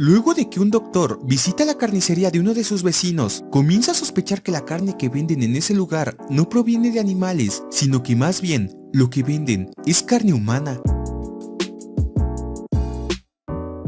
Luego de que un doctor visita la carnicería de uno de sus vecinos, comienza a sospechar que la carne que venden en ese lugar no proviene de animales, sino que más bien lo que venden es carne humana.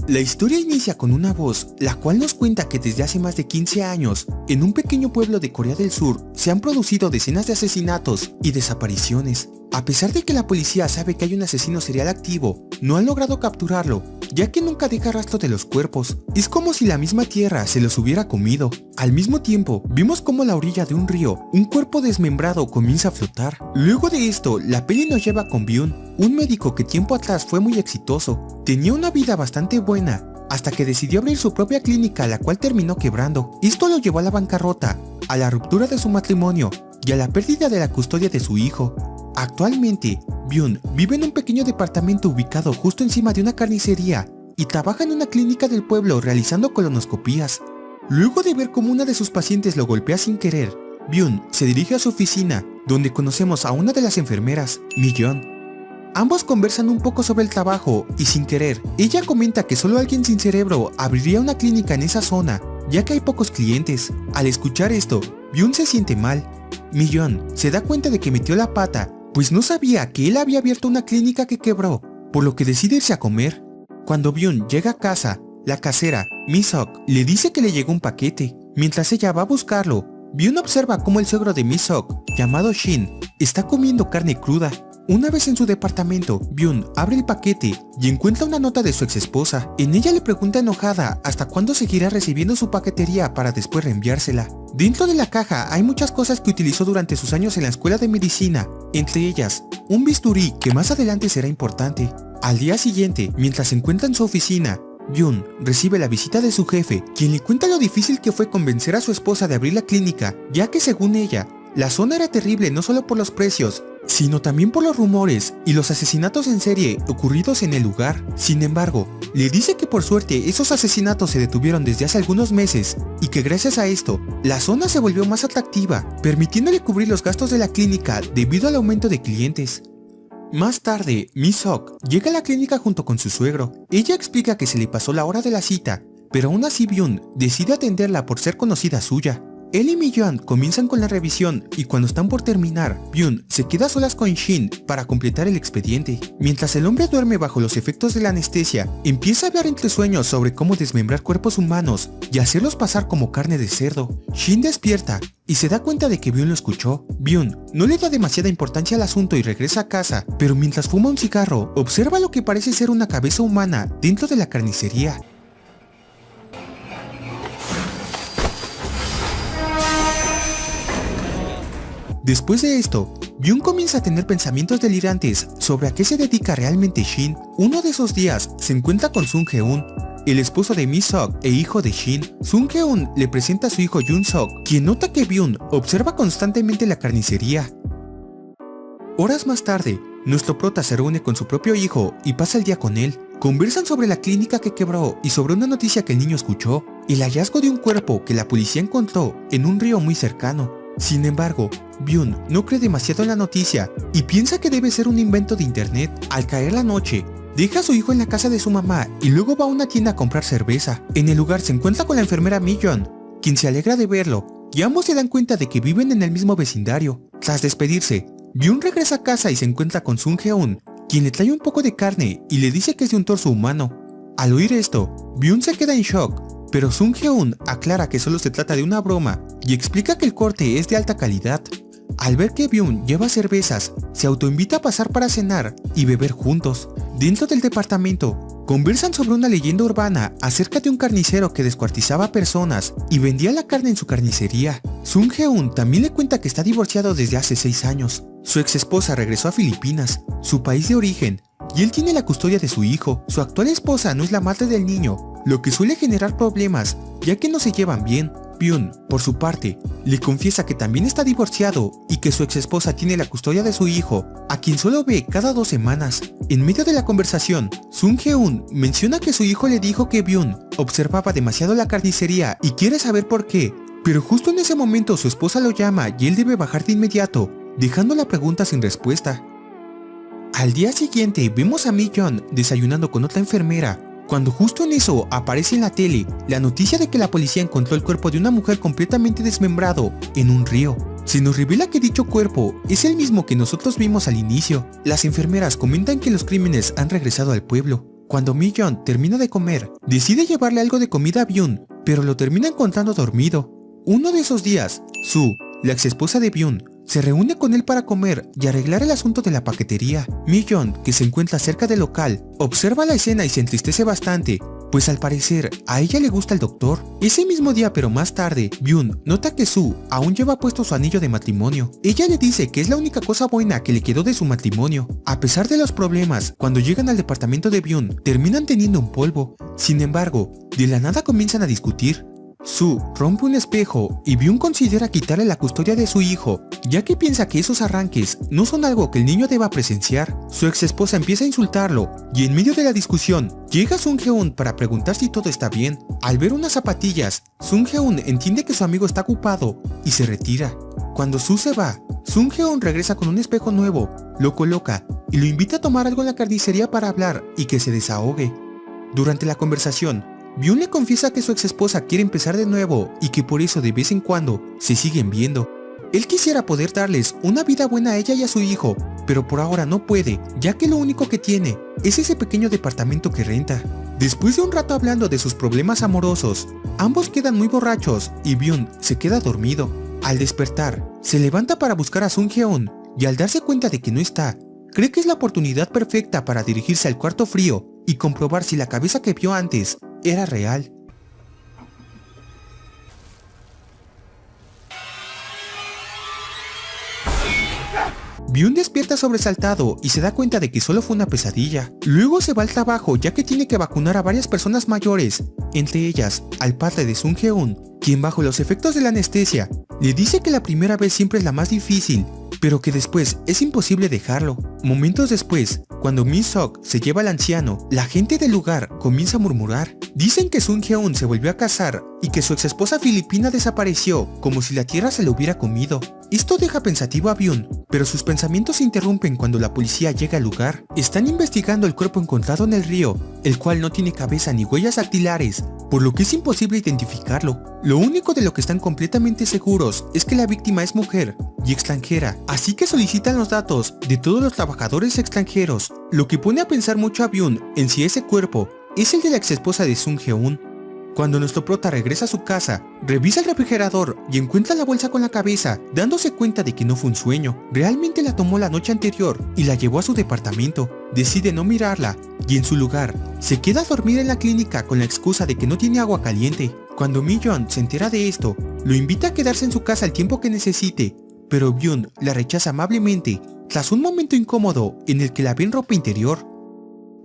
La historia inicia con una voz, la cual nos cuenta que desde hace más de 15 años, en un pequeño pueblo de Corea del Sur, se han producido decenas de asesinatos y desapariciones. A pesar de que la policía sabe que hay un asesino serial activo, no han logrado capturarlo, ya que nunca deja rastro de los cuerpos. Es como si la misma tierra se los hubiera comido. Al mismo tiempo, vimos como a la orilla de un río, un cuerpo desmembrado comienza a flotar. Luego de esto, la peli nos lleva con Byun, un médico que tiempo atrás fue muy exitoso. Tenía una vida bastante buena, hasta que decidió abrir su propia clínica, la cual terminó quebrando. Esto lo llevó a la bancarrota, a la ruptura de su matrimonio y a la pérdida de la custodia de su hijo. Actualmente, Byun vive en un pequeño departamento ubicado justo encima de una carnicería y trabaja en una clínica del pueblo realizando colonoscopías. Luego de ver cómo una de sus pacientes lo golpea sin querer, Byun se dirige a su oficina, donde conocemos a una de las enfermeras, Mi-yeon. Ambos conversan un poco sobre el trabajo y sin querer, ella comenta que solo alguien sin cerebro abriría una clínica en esa zona, ya que hay pocos clientes. Al escuchar esto, Byun se siente mal. Mi-yeon se da cuenta de que metió la pata, pues no sabía que él había abierto una clínica que quebró, por lo que decide irse a comer. Cuando Byun llega a casa, la casera, Mi-seok, le dice que le llegó un paquete. Mientras ella va a buscarlo, Byun observa cómo el suegro de Mi-seok, llamado Shin, está comiendo carne cruda. Una vez en su departamento, Byun abre el paquete y encuentra una nota de su exesposa. En ella le pregunta enojada hasta cuándo seguirá recibiendo su paquetería para después reenviársela. Dentro de la caja hay muchas cosas que utilizó durante sus años en la escuela de medicina, entre ellas, un bisturí que más adelante será importante. Al día siguiente, mientras se encuentra en su oficina, Byun recibe la visita de su jefe, quien le cuenta lo difícil que fue convencer a su esposa de abrir la clínica, ya que según ella, la zona era terrible no solo por los precios, sino también por los rumores y los asesinatos en serie ocurridos en el lugar. Sin embargo, le dice que por suerte esos asesinatos se detuvieron desde hace algunos meses y que gracias a esto, la zona se volvió más atractiva, permitiéndole cubrir los gastos de la clínica debido al aumento de clientes. Más tarde, Mi-seok llega a la clínica junto con su suegro. Ella explica que se le pasó la hora de la cita, pero aún así Byun decide atenderla por ser conocida suya. Él y Mi-yeon comienzan con la revisión y cuando están por terminar, Byun se queda a solas con Shin para completar el expediente. Mientras el hombre duerme bajo los efectos de la anestesia, empieza a hablar entre sueños sobre cómo desmembrar cuerpos humanos y hacerlos pasar como carne de cerdo. Shin despierta y se da cuenta de que Byun lo escuchó. Byun no le da demasiada importancia al asunto y regresa a casa, pero mientras fuma un cigarro, observa lo que parece ser una cabeza humana dentro de la carnicería. Después de esto, Byun comienza a tener pensamientos delirantes sobre a qué se dedica realmente Shin. Uno de esos días se encuentra con Sung Heun, el esposo de Mi-seok e hijo de Shin. Sung Heun le presenta a su hijo Jun-seok, quien nota que Byun observa constantemente la carnicería. Horas más tarde, nuestro prota se reúne con su propio hijo y pasa el día con él. Conversan sobre la clínica que quebró y sobre una noticia que el niño escuchó, el hallazgo de un cuerpo que la policía encontró en un río muy cercano. Sin embargo, Byun no cree demasiado en la noticia y piensa que debe ser un invento de internet. Al caer la noche, deja a su hijo en la casa de su mamá y luego va a una tienda a comprar cerveza. En el lugar se encuentra con la enfermera Mi-yeon, quien se alegra de verlo, y ambos se dan cuenta de que viven en el mismo vecindario. Tras despedirse, Byun regresa a casa y se encuentra con Sung Heun, quien le trae un poco de carne y le dice que es de un torso humano. Al oír esto, Byun se queda en shock, pero Sung Heun aclara que solo se trata de una broma y explica que el corte es de alta calidad. Al ver que Byun lleva cervezas, se autoinvita a pasar para cenar y beber juntos. Dentro del departamento, conversan sobre una leyenda urbana acerca de un carnicero que descuartizaba personas y vendía la carne en su carnicería. Sung Heun también le cuenta que está divorciado desde hace 6 años. Su ex esposa regresó a Filipinas, su país de origen, y él tiene la custodia de su hijo. Su actual esposa no es la madre del niño, lo que suele generar problemas, ya que no se llevan bien. Byun, por su parte, le confiesa que también está divorciado y que su ex esposa tiene la custodia de su hijo, a quien solo ve cada 2 semanas. En medio de la conversación, Sung Heun menciona que su hijo le dijo que Byun observaba demasiado la carnicería y quiere saber por qué, pero justo en ese momento su esposa lo llama y él debe bajar de inmediato, dejando la pregunta sin respuesta. Al día siguiente vemos a Mi-yeon desayunando con otra enfermera, cuando justo en eso aparece en la tele la noticia de que la policía encontró el cuerpo de una mujer completamente desmembrado en un río. Se nos revela que dicho cuerpo es el mismo que nosotros vimos al inicio. Las enfermeras comentan que los crímenes han regresado al pueblo. Cuando Mi-yeon termina de comer, decide llevarle algo de comida a Byun, pero lo termina encontrando dormido. Uno de esos días, Soo, la exesposa de Byun, se reúne con él para comer y arreglar el asunto de la paquetería. Mi-yeon, que se encuentra cerca del local, observa la escena y se entristece bastante, pues al parecer a ella le gusta el doctor. Ese mismo día, pero más tarde, Byun nota que Soo aún lleva puesto su anillo de matrimonio. Ella le dice que es la única cosa buena que le quedó de su matrimonio. A pesar de los problemas, cuando llegan al departamento de Byun, terminan teniendo un polvo. Sin embargo, de la nada comienzan a discutir. Soo rompe un espejo y Byun considera quitarle la custodia de su hijo, ya que piensa que esos arranques no son algo que el niño deba presenciar. Su ex esposa empieza a insultarlo y en medio de la discusión llega Sung-heon para preguntar si todo está bien. Al ver unas zapatillas, Sung-heon entiende que su amigo está ocupado y se retira. Cuando Soo se va, Sung-heon regresa con un espejo nuevo, lo coloca y lo invita a tomar algo en la carnicería para hablar y que se desahogue. Durante la conversación, Byun le confiesa que su ex esposa quiere empezar de nuevo y que por eso de vez en cuando se siguen viendo. Él quisiera poder darles una vida buena a ella y a su hijo, pero por ahora no puede, ya que lo único que tiene es ese pequeño departamento que renta. Después de un rato hablando de sus problemas amorosos, ambos quedan muy borrachos y Byun se queda dormido. Al despertar, se levanta para buscar a Sung-heon y al darse cuenta de que no está, cree que es la oportunidad perfecta para dirigirse al cuarto frío y comprobar si la cabeza que vio antes era real. Byun despierta sobresaltado y se da cuenta de que solo fue una pesadilla. Luego se va al trabajo ya que tiene que vacunar a varias personas mayores, entre ellas al padre de Sung-heon, quien bajo los efectos de la anestesia le dice que la primera vez siempre es la más difícil, pero que después es imposible dejarlo. Momentos después, cuando Mi-seok se lleva al anciano, la gente del lugar comienza a murmurar. Dicen que Sung-heon se volvió a casar y que su exesposa filipina desapareció como si la tierra se lo hubiera comido. Esto deja pensativo a Byun, pero sus pensamientos se interrumpen cuando la policía llega al lugar. Están investigando el cuerpo encontrado en el río, el cual no tiene cabeza ni huellas dactilares, por lo que es imposible identificarlo. Lo único de lo que están completamente seguros es que la víctima es mujer y extranjera, así que solicitan los datos de todos los trabajadores extranjeros, lo que pone a pensar mucho a Byun en si ese cuerpo es el de la exesposa de Sung-heon. Cuando nuestro prota regresa a su casa, revisa el refrigerador y encuentra la bolsa con la cabeza, dándose cuenta de que no fue un sueño. Realmente la tomó la noche anterior y la llevó a su departamento. Decide no mirarla y en su lugar, se queda a dormir en la clínica con la excusa de que no tiene agua caliente. Cuando Mi-yeon se entera de esto, lo invita a quedarse en su casa el tiempo que necesite, pero Byun la rechaza amablemente, tras un momento incómodo en el que la ve en ropa interior.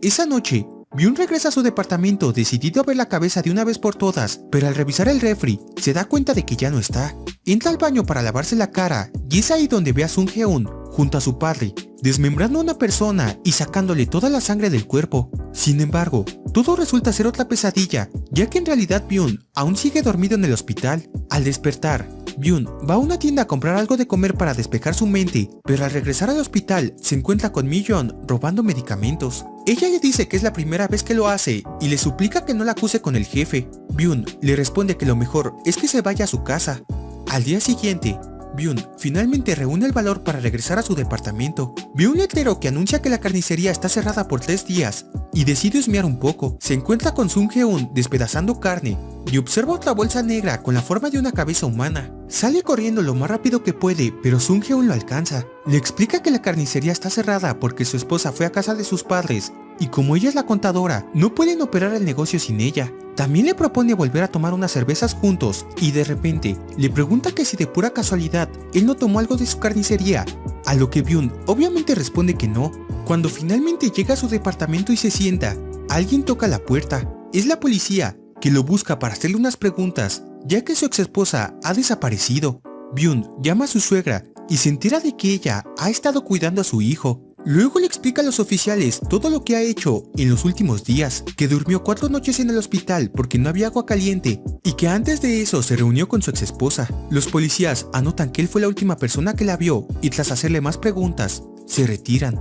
Esa noche, Byun regresa a su departamento decidido a ver la cabeza de una vez por todas, pero al revisar el refri, se da cuenta de que ya no está. Entra al baño para lavarse la cara y es ahí donde ve a Sung-heon junto a su padre, desmembrando a una persona y sacándole toda la sangre del cuerpo. Sin embargo, todo resulta ser otra pesadilla, ya que en realidad Byun aún sigue dormido en el hospital. Al despertar, Byun va a una tienda a comprar algo de comer para despejar su mente, pero al regresar al hospital se encuentra con Mi-yeon robando medicamentos. Ella le dice que es la primera vez que lo hace y le suplica que no la acuse con el jefe. Byun le responde que lo mejor es que se vaya a su casa. Al día siguiente, Byun finalmente reúne el valor para regresar a su departamento. Ve un letrero que anuncia que la carnicería está cerrada por 3 días y decide husmear un poco. Se encuentra con Sung-heon despedazando carne y observa otra bolsa negra con la forma de una cabeza humana. Sale corriendo lo más rápido que puede, pero Sung-heon lo alcanza. Le explica que la carnicería está cerrada porque su esposa fue a casa de sus padres y como ella es la contadora, no pueden operar el negocio sin ella. También le propone volver a tomar unas cervezas juntos y de repente le pregunta que si de pura casualidad él no tomó algo de su carnicería, a lo que Byun obviamente responde que no. Cuando finalmente llega a su departamento y se sienta, alguien toca la puerta. Es la policía, que lo busca para hacerle unas preguntas, ya que su ex esposa ha desaparecido. Byun llama a su suegra y se entera de que ella ha estado cuidando a su hijo. Luego le explica a los oficiales todo lo que ha hecho en los últimos días, que durmió 4 noches en el hospital porque no había agua caliente y que antes de eso se reunió con su ex esposa. Los policías anotan que él fue la última persona que la vio y tras hacerle más preguntas, se retiran.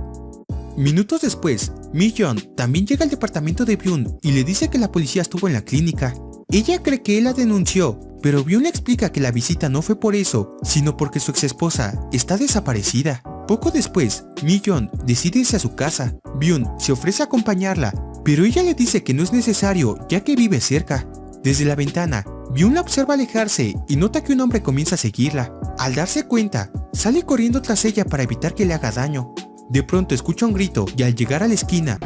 Minutos después, Mi-yeon también llega al departamento de Byun y le dice que la policía estuvo en la clínica. Ella cree que él la denunció, pero Byun le explica que la visita no fue por eso, sino porque su exesposa está desaparecida. Poco después, Mi-yeon decide irse a su casa. Byun se ofrece a acompañarla, pero ella le dice que no es necesario ya que vive cerca. Desde la ventana, Byun la observa alejarse y nota que un hombre comienza a seguirla. Al darse cuenta, sale corriendo tras ella para evitar que le haga daño. De pronto escucha un grito y al llegar a la esquina,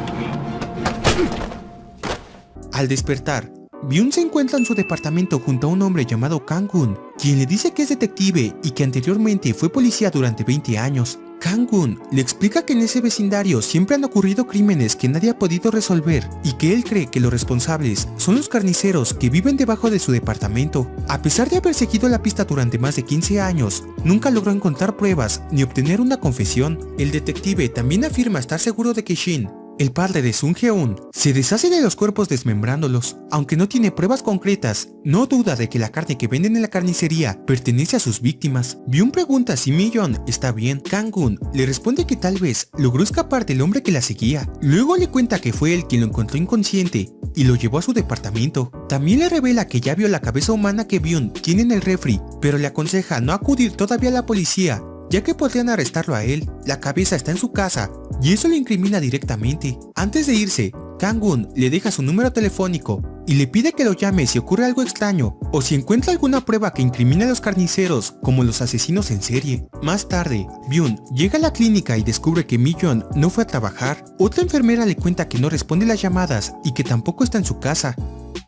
al despertar, Byun se encuentra en su departamento junto a un hombre llamado Kang-gun, quien le dice que es detective y que anteriormente fue policía durante 20 años. Kang-gun le explica que en ese vecindario siempre han ocurrido crímenes que nadie ha podido resolver y que él cree que los responsables son los carniceros que viven debajo de su departamento. A pesar de haber seguido la pista durante más de 15 años, nunca logró encontrar pruebas ni obtener una confesión. El detective también afirma estar seguro de que Shin, el padre de Sung-heon, se deshace de los cuerpos desmembrándolos. Aunque no tiene pruebas concretas, no duda de que la carne que venden en la carnicería pertenece a sus víctimas. Byun pregunta si Mi-yeon está bien. Kang-gun le responde que tal vez logró escapar del hombre que la seguía. Luego le cuenta que fue él quien lo encontró inconsciente y lo llevó a su departamento. También le revela que ya vio la cabeza humana que Byun tiene en el refri, pero le aconseja no acudir todavía a la policía, ya que podrían arrestarlo a él. La cabeza está en su casa y eso le incrimina directamente. Antes de irse, Kang-gun le deja su número telefónico y le pide que lo llame si ocurre algo extraño o si encuentra alguna prueba que incrimine a los carniceros como los asesinos en serie. Más tarde, Byun llega a la clínica y descubre que Mi-yeon no fue a trabajar. Otra enfermera le cuenta que no responde las llamadas y que tampoco está en su casa.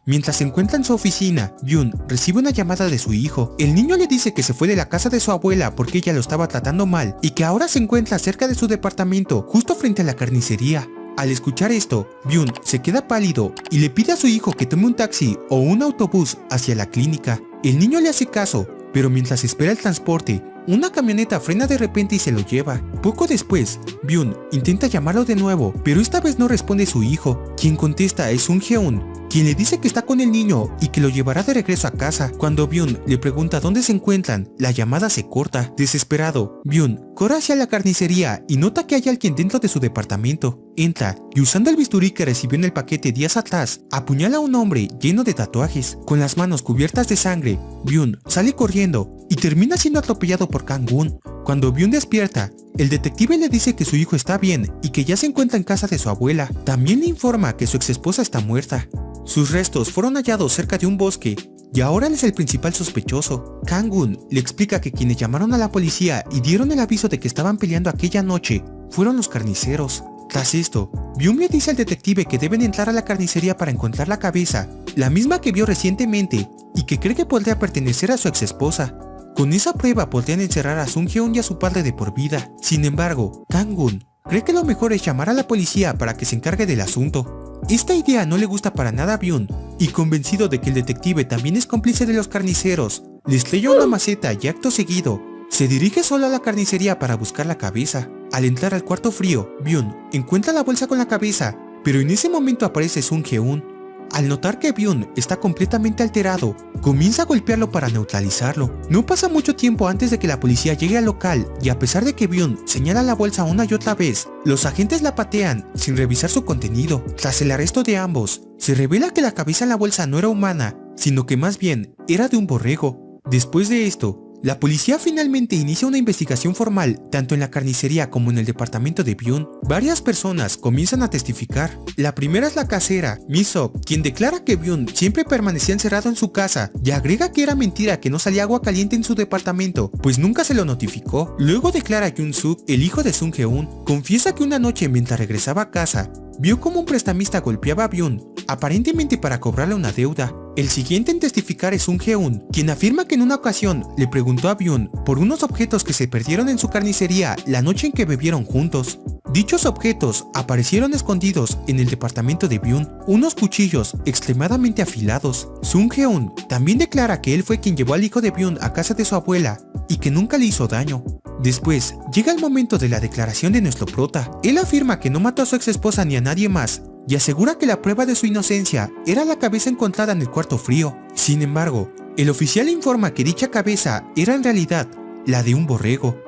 Mientras se encuentra en su oficina, Byun recibe una llamada de su hijo. El niño le dice que se fue de la casa de su abuela porque ella lo estaba tratando mal y que ahora se encuentra cerca de su departamento, justo frente a la carnicería. Al escuchar esto, Byun se queda pálido y le pide a su hijo que tome un taxi o un autobús hacia la clínica. El niño le hace caso, pero mientras espera el transporte, una camioneta frena de repente y se lo lleva. Poco después, Byun intenta llamarlo de nuevo, pero esta vez no responde su hijo. Quien contesta es Sung-heon, quien le dice que está con el niño y que lo llevará de regreso a casa. Cuando Byun le pregunta dónde se encuentran, la llamada se corta. Desesperado, Byun corre hacia la carnicería y nota que hay alguien dentro de su departamento. Entra y usando el bisturí que recibió en el paquete días atrás, apuñala a un hombre lleno de tatuajes. Con las manos cubiertas de sangre, Byun sale corriendo y termina siendo atropellado por Kang-gun. Cuando Byun despierta, el detective le dice que su hijo está bien y que ya se encuentra en casa de su abuela. También le informa que su exesposa está muerta. Sus restos fueron hallados cerca de un bosque y ahora él es el principal sospechoso. Kang-gun le explica que quienes llamaron a la policía y dieron el aviso de que estaban peleando aquella noche fueron los carniceros. Tras esto, Byun le dice al detective que deben entrar a la carnicería para encontrar la cabeza, la misma que vio recientemente y que cree que podría pertenecer a su exesposa. Con esa prueba podrían encerrar a Sung-heon y a su padre de por vida. Sin embargo, Kang-gun cree que lo mejor es llamar a la policía para que se encargue del asunto. Esta idea no le gusta para nada a Byun, y convencido de que el detective también es cómplice de los carniceros, le estrella una maceta y acto seguido, se dirige solo a la carnicería para buscar la cabeza. Al entrar al cuarto frío, Byun encuentra la bolsa con la cabeza, pero en ese momento aparece Sung-heon. Al notar que Byun está completamente alterado, comienza a golpearlo para neutralizarlo. No pasa mucho tiempo antes de que la policía llegue al local y a pesar de que Byun señala la bolsa una y otra vez, los agentes la patean sin revisar su contenido. Tras el arresto de ambos, se revela que la cabeza en la bolsa no era humana, sino que más bien era de un borrego. Después de esto, la policía finalmente inicia una investigación formal tanto en la carnicería como en el departamento de Byun. Varias personas comienzan a testificar. La primera es la casera, Mi-seok, quien declara que Byun siempre permanecía encerrado en su casa y agrega que era mentira que no salía agua caliente en su departamento, pues nunca se lo notificó. Luego declara que Jun-suk, el hijo de Sung-heon, confiesa que una noche mientras regresaba a casa, vio como un prestamista golpeaba a Byun, aparentemente para cobrarle una deuda. El siguiente en testificar es Sung-heon, quien afirma que en una ocasión le preguntó a Byun por unos objetos que se perdieron en su carnicería la noche en que bebieron juntos. Dichos objetos aparecieron escondidos en el departamento de Byun, unos cuchillos extremadamente afilados. Sung-heon también declara que él fue quien llevó al hijo de Byun a casa de su abuela y que nunca le hizo daño. Después, llega el momento de la declaración de nuestro prota. Él afirma que no mató a su exesposa ni a nadie más, y asegura que la prueba de su inocencia era la cabeza encontrada en el cuarto frío. Sin embargo, el oficial informa que dicha cabeza era en realidad la de un borrego.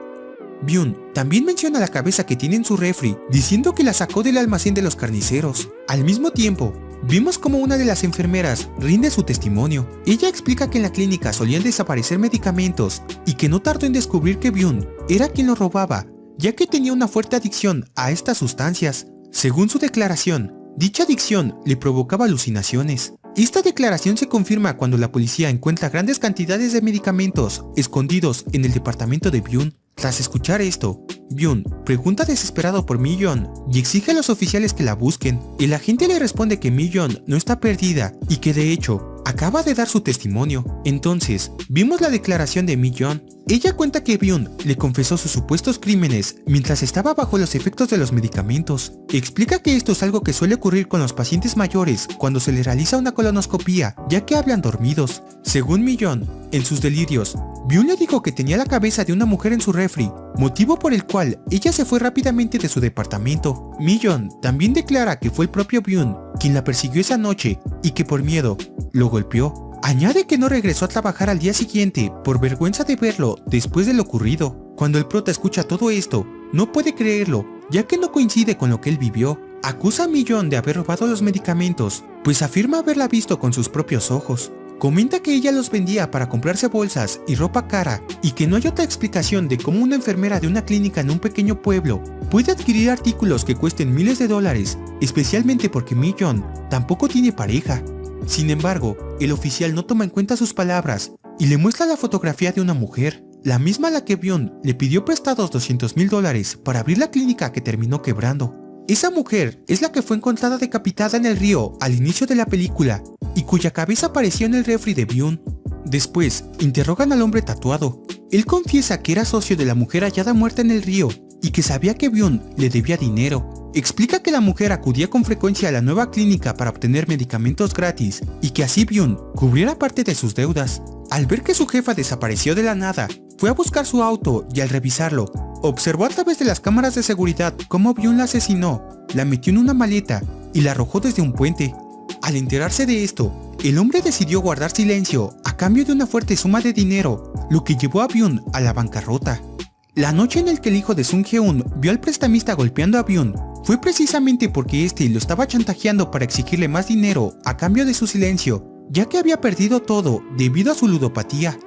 Byun también menciona la cabeza que tiene en su refri, diciendo que la sacó del almacén de los carniceros. Al mismo tiempo, vimos como una de las enfermeras rinde su testimonio. Ella explica que en la clínica solían desaparecer medicamentos y que no tardó en descubrir que Byun era quien los robaba, ya que tenía una fuerte adicción a estas sustancias. Según su declaración, dicha adicción le provocaba alucinaciones. Esta declaración se confirma cuando la policía encuentra grandes cantidades de medicamentos escondidos en el departamento de Byun. Tras escuchar esto, Byun pregunta desesperado por Mi-yeon y exige a los oficiales que la busquen. El agente le responde que Mi-yeon no está perdida y que de hecho acaba de dar su testimonio. Entonces, vimos la declaración de Mi-yeon. Ella cuenta que Byun le confesó sus supuestos crímenes mientras estaba bajo los efectos de los medicamentos. Explica que esto es algo que suele ocurrir con los pacientes mayores cuando se les realiza una colonoscopía, ya que hablan dormidos. Según Mi-yeon, en sus delirios, Byun le dijo que tenía la cabeza de una mujer en su refri, motivo por el cual ella se fue rápidamente de su departamento. Mi-yeon también declara que fue el propio Byun quien la persiguió esa noche y que por miedo lo golpeó. Añade que no regresó a trabajar al día siguiente por vergüenza de verlo después de lo ocurrido. Cuando el prota escucha todo esto, no puede creerlo, ya que no coincide con lo que él vivió. Acusa a Mi-yeon de haber robado los medicamentos, pues afirma haberla visto con sus propios ojos. Comenta que ella los vendía para comprarse bolsas y ropa cara y que no hay otra explicación de cómo una enfermera de una clínica en un pequeño pueblo puede adquirir artículos que cuesten miles de dólares, especialmente porque Mi-yeon tampoco tiene pareja. Sin embargo, el oficial no toma en cuenta sus palabras y le muestra la fotografía de una mujer, la misma a la que Byun le pidió prestados $200,000 para abrir la clínica que terminó quebrando. Esa mujer es la que fue encontrada decapitada en el río al inicio de la película y cuya cabeza apareció en el refri de Byun. Después, interrogan al hombre tatuado. Él confiesa que era socio de la mujer hallada muerta en el río y que sabía que Byun le debía dinero. Explica que la mujer acudía con frecuencia a la nueva clínica para obtener medicamentos gratis y que así Byun cubriera parte de sus deudas. Al ver que su jefa desapareció de la nada, fue a buscar su auto y al revisarlo, observó a través de las cámaras de seguridad cómo Byun la asesinó, la metió en una maleta y la arrojó desde un puente. Al enterarse de esto, el hombre decidió guardar silencio a cambio de una fuerte suma de dinero, lo que llevó a Byun a la bancarrota. La noche en la que el hijo de Sung Heun vio al prestamista golpeando a Byun fue precisamente porque este lo estaba chantajeando para exigirle más dinero a cambio de su silencio, ya que había perdido todo debido a su ludopatía.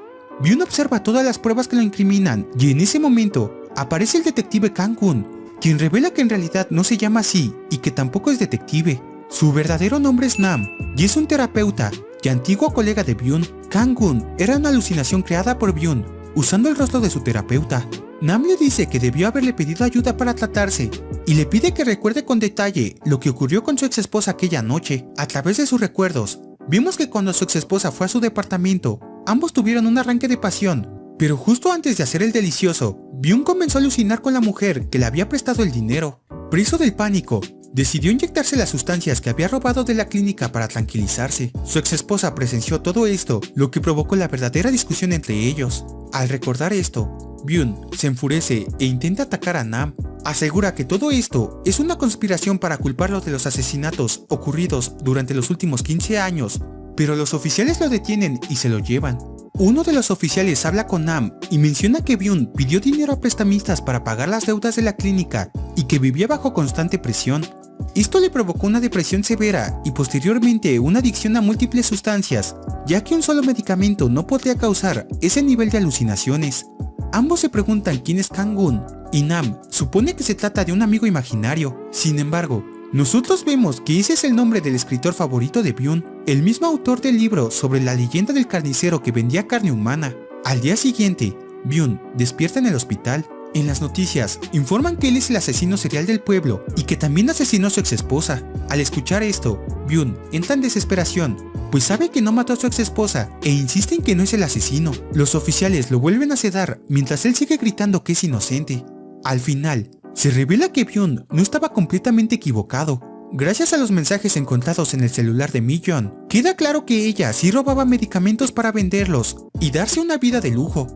Byun observa todas las pruebas que lo incriminan y en ese momento aparece el detective Kang-gun, quien revela que en realidad no se llama así y que tampoco es detective. Su verdadero nombre es Nam y es un terapeuta y antiguo colega de Byun. Kang-gun era una alucinación creada por Byun, usando el rostro de su terapeuta. Nam le dice que debió haberle pedido ayuda para tratarse y le pide que recuerde con detalle lo que ocurrió con su ex esposa aquella noche. A través de sus recuerdos, vimos que cuando su ex esposa fue a su departamento, ambos tuvieron un arranque de pasión, pero justo antes de hacer el delicioso, Byun comenzó a alucinar con la mujer que le había prestado el dinero. Preso del pánico, decidió inyectarse las sustancias que había robado de la clínica para tranquilizarse. Su ex esposa presenció todo esto, lo que provocó la verdadera discusión entre ellos. Al recordar esto, Byun se enfurece e intenta atacar a Nam. Asegura que todo esto es una conspiración para culparlo de los asesinatos ocurridos durante los últimos 15 años, pero los oficiales lo detienen y se lo llevan. Uno de los oficiales habla con Nam y menciona que Byun pidió dinero a prestamistas para pagar las deudas de la clínica y que vivía bajo constante presión. Esto le provocó una depresión severa y posteriormente una adicción a múltiples sustancias, ya que un solo medicamento no podía causar ese nivel de alucinaciones. Ambos se preguntan quién es Kang-gun y Nam supone que se trata de un amigo imaginario. Sin embargo, nosotros vemos que ese es el nombre del escritor favorito de Byun, el mismo autor del libro sobre la leyenda del carnicero que vendía carne humana. Al día siguiente, Byun despierta en el hospital. En las noticias, informan que él es el asesino serial del pueblo y que también asesinó a su ex esposa. Al escuchar esto, Byun entra en desesperación, pues sabe que no mató a su ex esposa e insiste en que no es el asesino. Los oficiales lo vuelven a sedar mientras él sigue gritando que es inocente. Al final, se revela que Byun no estaba completamente equivocado. Gracias a los mensajes encontrados en el celular de Mi-yeon, queda claro que ella sí robaba medicamentos para venderlos y darse una vida de lujo.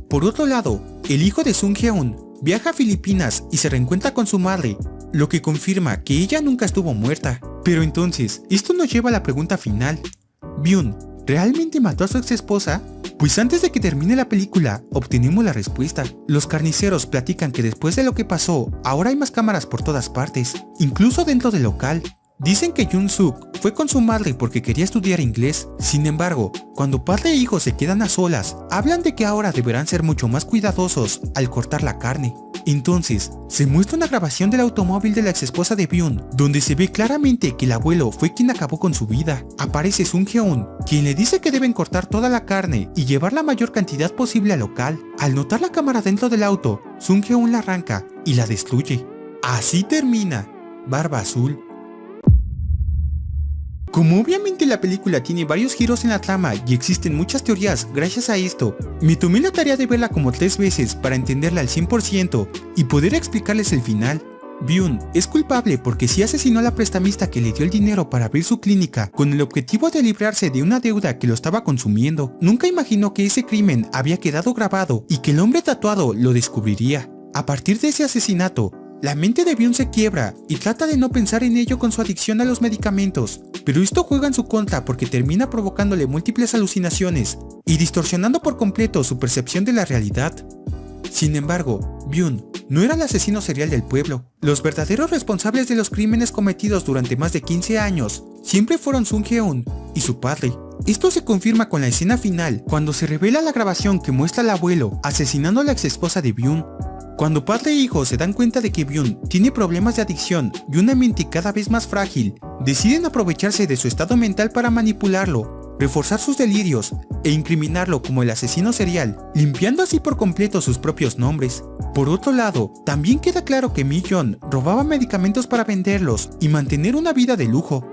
Por otro lado, el hijo de Sung Heun viaja a Filipinas y se reencuentra con su madre, lo que confirma que ella nunca estuvo muerta. Pero entonces, esto nos lleva a la pregunta final. ¿Byun realmente mató a su ex esposa? Pues antes de que termine la película, obtenemos la respuesta. Los carniceros platican que después de lo que pasó, ahora hay más cámaras por todas partes, incluso dentro del local. Dicen que Jun-suk fue con su madre porque quería estudiar inglés. Sin embargo, cuando padre e hijo se quedan a solas, hablan de que ahora deberán ser mucho más cuidadosos al cortar la carne. Entonces, se muestra una grabación del automóvil de la exesposa de Byun, donde se ve claramente que el abuelo fue quien acabó con su vida. Aparece Sung-Heon, quien le dice que deben cortar toda la carne y llevar la mayor cantidad posible al local. Al notar la cámara dentro del auto, Sung-Heon la arranca y la destruye. Así termina Barba Azul. Como obviamente la película tiene varios giros en la trama y existen muchas teorías gracias a esto, me tomé la tarea de verla como 3 veces para entenderla al 100% y poder explicarles el final. Byun es culpable porque sí asesinó a la prestamista que le dio el dinero para abrir su clínica con el objetivo de librarse de una deuda que lo estaba consumiendo. Nunca imaginó que ese crimen había quedado grabado y que el hombre tatuado lo descubriría. A partir de ese asesinato, la mente de Byun se quiebra y trata de no pensar en ello con su adicción a los medicamentos, pero esto juega en su contra porque termina provocándole múltiples alucinaciones y distorsionando por completo su percepción de la realidad. Sin embargo, Byun no era el asesino serial del pueblo. Los verdaderos responsables de los crímenes cometidos durante más de 15 años siempre fueron Sung-Heon y su padre. Esto se confirma con la escena final, cuando se revela la grabación que muestra al abuelo asesinando a la exesposa de Byun. Cuando padre e hijo se dan cuenta de que Byun tiene problemas de adicción y una mente cada vez más frágil, deciden aprovecharse de su estado mental para manipularlo, reforzar sus delirios e incriminarlo como el asesino serial, limpiando así por completo sus propios nombres. Por otro lado, también queda claro que Mi-yeon robaba medicamentos para venderlos y mantener una vida de lujo.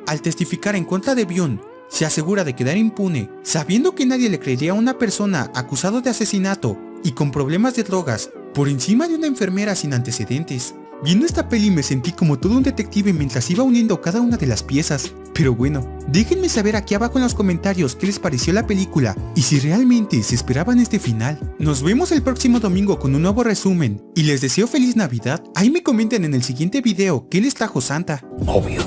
Al testificar en contra de Byun, se asegura de quedar impune, sabiendo que nadie le creería a una persona acusada de asesinato y con problemas de drogas, por encima de una enfermera sin antecedentes. Viendo esta peli me sentí como todo un detective mientras iba uniendo cada una de las piezas. Pero bueno, déjenme saber aquí abajo en los comentarios qué les pareció la película y si realmente se esperaban este final. Nos vemos el próximo domingo con un nuevo resumen y les deseo feliz Navidad. Ahí me comenten en el siguiente video qué les trajo Santa. Obvio.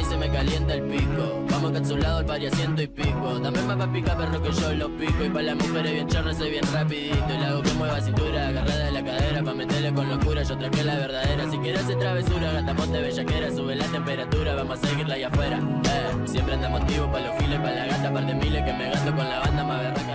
Se me calienta el pico. Vamos encapsulado al pari a 100 y pico. Dame pa' pica perro que yo lo pico. Y pa' las mujeres bien chorra soy bien rapidito. Y le hago que mueva cintura, agarrada de la cadera. Pa' meterle con locura, yo traje la verdadera. Si quieres hacer travesura, gastamos de bellaquera. Sube la temperatura, vamos a seguirla allá afuera. Siempre andamos activos pa' los files, pa' la gata, par de miles. Que me gasto con la banda más berraca.